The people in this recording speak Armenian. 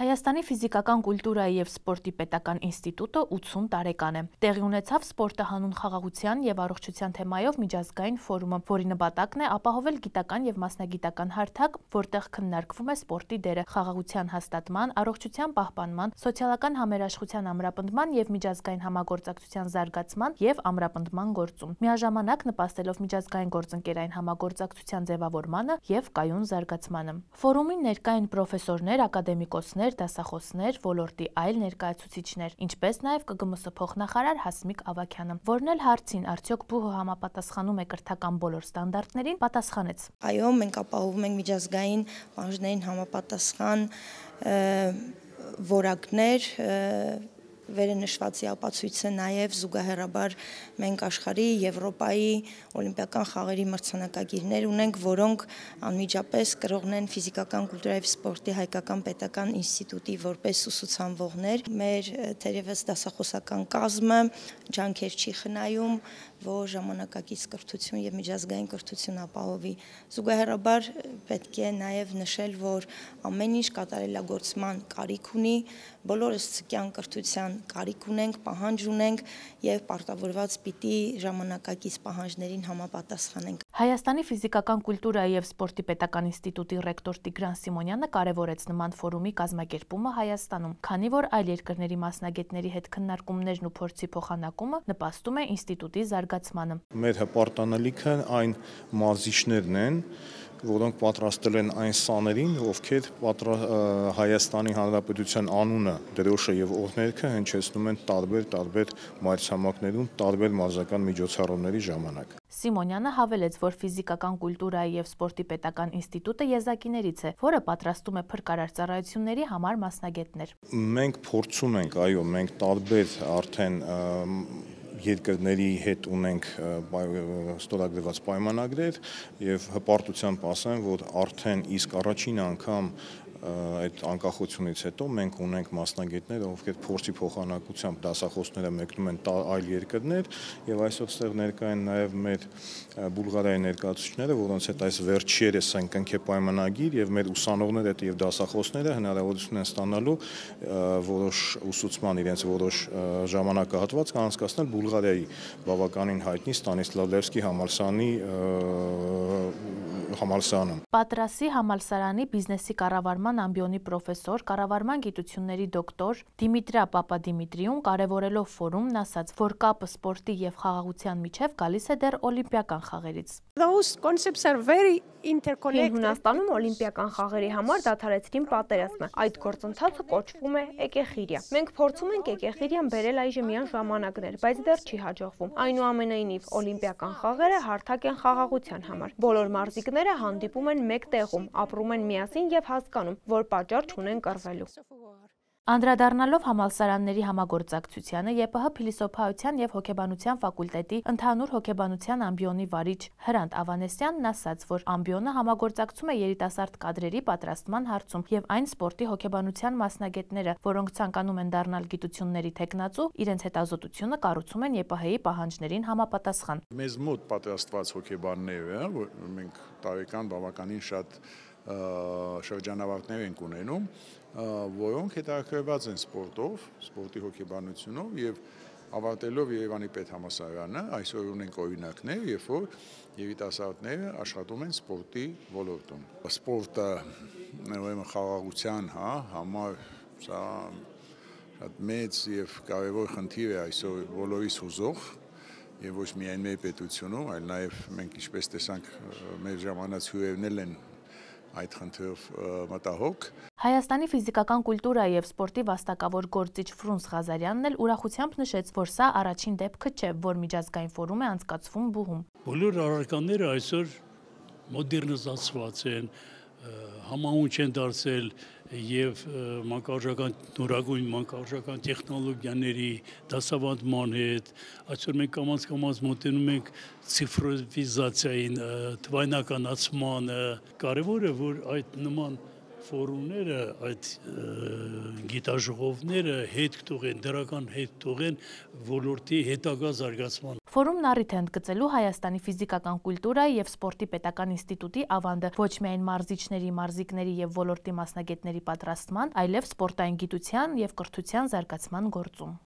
Հայաստանի ֆիզիկական կուլտուրայի և սպորտի պետական ինստիտուտը 80 տարեկան է։ Տեղի ունեցավ սպորտը հանուն խաղաղության և առողջության թեմայով միջազգային ֆորումը, որի նպատակն է ապահովել գիտական և մասնագիտական հարթակ, որտեղ քննարկվում է սպորտի դերը խաղաղության հաստատման, առողջության պահպանման, սոցիալական համերաշխության ամրապնդման և միջազգային համագործակցության զարգացման և ամրապնդման գործում, միաժամանակ նպաստելով միջազգային գործընկերային համագործակցության ձևավորմանը և կայուն զարգացմանը։ Ֆորումին ներկա են պրոֆեսորներ, ակադեմիկոսներ, դասախոսներ, ոլորտի այլ ներկայացուցիչներ, ինչպես նաև ԿԳՄՍ փոխնախարար Հասմիկ Ավագյանը, որն էլ հարցին, արդյոք ԲՈՒՀ-ը համապատասխանում է կրթական բոլոր ստանդարտներին, պատասխանեց. Այո, մենք ապահովում ենք միջազգային պահանջներին համապատասխան որակներ, վերնշվածի ապացույցը նաև զուգահեռաբար մենք աշխարհի, Եվրոպայի օլիմպիական խաղերի մրցանակակիրներ ունենք, որոնք անմիջապես կրողն են ֆիզիկական կուլտուրայի և սպորտի հայկական պետական ինստիտուտի որպես ուսուցանվողներ։ Մեր թերևս դասախոսական կազմը ջանքեր չի խնայում, որ ժամանակակից կրթություն և միջազգային կրթություն ապահովի։ Զուգահեռաբար պետք է նաև նշել, որ ամեն ինչ կատարելագործման կարիք ունի, բոլորս ցկյան կրթության կարիք ունենք, պահանջ ունենք և պարտավորված պիտի ժամանակակից պահանջներին համապատասխանենք։ Հայաստանի ֆիզիկական կուլտուրայի և սպորտի պետական ինստիտուտի ռեկտոր Տիգրան Սիմոնյանը կարևորեց նման ֆորումի կազմակերպումը Հայաստանում, քանի որ այլ երկրների մասնագետների հետ քննարկումներն ու փորձի փոխանակումը նպաստում է ինստիտուտի զարգացմանը։ Մեր հպարտանալիքը այն մարզիչներն են, որոնք պատրաստել են այն սաներին, ովքեր Հայաստանի Հանրապետության անունը, դրոշը և օրհներգը հնչեցնում են տարբեր մայրցամաքներում, տարբեր մարզական միջոցառումների ժամանակ։ Սիմոնյանը հավելեց, որ ֆիզիկական կուլտուրայի և սպորտի պետական ինստիտուտը եզակիներից է, որը պատրաստում է փրկարար ծառայությունների համար մասնագետներ։ Մենք փորձում ենք, այո, մենք տարբեր արդեն երկրների հետ ունենք ստորագրված պայմանագրեր և հպարտությամբ ասեմ, որ արդեն իսկ առաջին անգամ այդ անկախությունից հետո մենք ունենք մասնագետներ, ովքեր փորձի փոխանակությամբ դասախոսները մեկնում են այլ երկրներ եւ այսօր ստեղ ներկա են նաեւ մեր Բուլղարիայի ներկայացուցիչները, որոնց հետ այս վերջերս ընկնք է պայմանագիր եւ մեր ուսանողները եւ դասախոսները հնարավորություն են ստանալու որոշ ուսուցման իրենց որոշ ժամանակահատված կանցկացնել Բուլղարիայի բավականին հայտնի Ստանիսլավ Լևսկի համալսարանում։ Պատրասի համալսարանի բիզնեսի կառավարման ամբիոնի պրոֆեսոր, կառավարման գիտությունների դոկտոր Դիմիտրիա Պապադիմիտրիուն կարևորելով ֆորումն ասաց, որ կապը սպորտի եւ խաղաղության միջև գալիս է դեռ օլիմպիական խաղերից։ Հին Հունաստանում օլիմպիական խաղերի համար դադարեցրին պատերազմը։ Այդ գործընթացը կոչվում է էկեխիրիա։ Մենք փորձում ենք էկեխիրիան բերել այժմյան ժամանակներ, բայց դեռ չի հաջողվում։ Այնուամենայնիվ, օլիմպիական խաղերը հարթակ են խաղաղության համար։ Բոլոր մարզիկները հանդիպում են մեկ տեղում, ապրում են միասին եւ հասկանում, որ պատճառ չունեն կռվելու։ Անդրադառնալով համալսարանների համագործակցությանը ԵՊՀ փիլիսոփայության եւ հոգեբանության ֆակուլտետի ընդհանուր հոգեբանության ամբիոնի վարիչ Հրանտ Ավանեսյանն ասաց, որ ամբիոնը համագործակցում է երիտասարդ կադրերի պատրաստման հարցում եւ այն սպորտի հոգեբանության մասնագետները, որոնք ցանկանում են դառնալ գիտությունների թեկնածու, իրենց հետազոտությունը կառուցում են ԵՊՀ-ի պահանջներին համապատասխան։ Մեզ մոտ պատրաստված հոգեբանները, որ մենք տարեկան բավականին շատ շրջանավարտներ ենք ունենում, որոնք հետաքրքրված են սպորտով, սպորտի հոգեբանությունով եւ ավարտելով Երևանի պետհամալսարանը այսօր ունենք օրինակներ, երբ որ երիտասարդները աշխատում են սպորտի ոլորտում։ Սպորտը ուրեմն խաղաղության համար սա շատ մեծ եւ կարեւոր խնդիր է այսօր բոլորիս հուզող եւ ոչ միայն մեր պետությունում, այլ նաեւ մենք ինչպես տեսանք մեր ժամանած հյուրերն են այդ խնդրով մտահոգ։ Հայաստանի ֆիզիկական կուլտուրայի եւ սպորտի վաստակավոր գործիչ Ֆրունզ Ղազարյանն էլ ուրախությամբ նշեց, որ սա առաջին դեպքը չէ, որ միջազգային ֆորում է անցկացվում ԲՈՒՀ-ում։ Բոլոր առարկաները այսօր մոդեռնիզացված են, համահունչ են դարձել եւ նորագույն մանկավարժական տեխնոլոգիաների դասավանդման հետ, այսօր մենք կամաց մոտենում ենք ցիֆրովիզացիային, թվայնականացմանը, կարևոր է, որ այդ նման ֆորումները, այդ գիտաժողովները հետ կթողեն, դրական հետ կթողեն ոլորտի հետագա զարգացման։ Ֆորումն առիթ է ընդգծելու Հայաստանի ֆիզիկական կուլտուրայի եւ սպորտի պետական ինստիտուտի ավանդը ոչ միայն մարզիչների, մարզիկների եւ ոլորտի մասնագետների պատրաստման, այլև սպորտային գիտության եւ կրթության զարգացման գործում։